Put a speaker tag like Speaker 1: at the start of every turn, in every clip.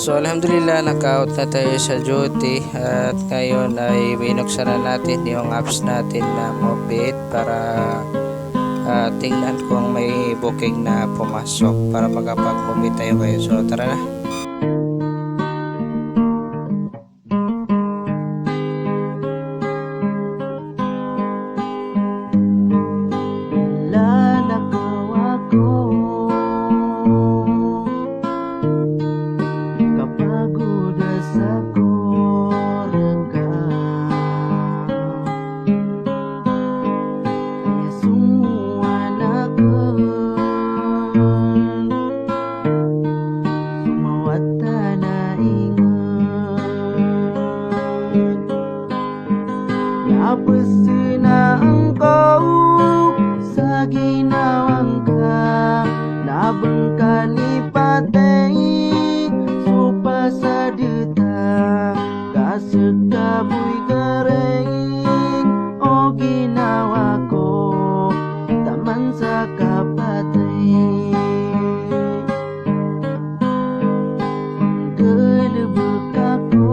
Speaker 1: So alhamdulillah, naka-out na tayo sa duty at ngayon ay binuksan na natin yung apps natin na Mobit para tingnan kung may booking na pumasok para makapag-Mobit tayo kayo. So tara na.
Speaker 2: Napasi na engkau sa ginawang ka, nabengkan ipatay supa sa duta, kasekabuy kering o ginawa ko taman sa kapatay. Gedebek ako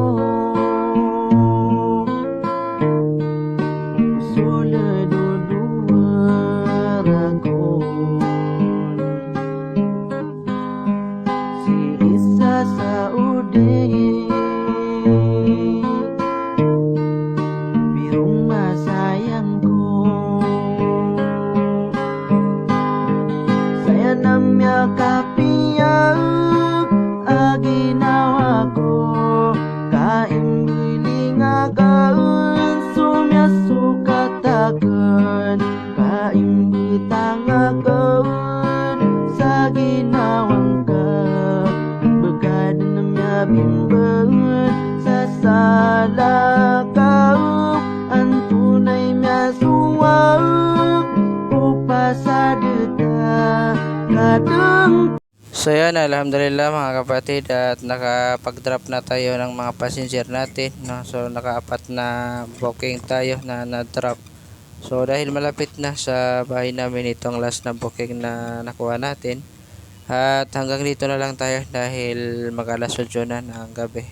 Speaker 2: sula dua ragon, si isa sa uday birong masayang ko, saya namya kapiyak aginawa ko, kaimbiling agaun sumya sukatakan, kaimbitang agaun sa ginawang ka, begad namya bimbang sa sala kaup, antunay mya suwag upa sa duta kadang.
Speaker 1: So yan, alhamdulillah mga kapatid, at nakapag-drop na tayo ng mga passenger natin, no? So nakaapat na booking tayo na na-drop. So dahil malapit na sa bahay namin itong last na booking na nakuha natin, at hanggang dito na lang tayo dahil mag-alas 8 na ng gabi.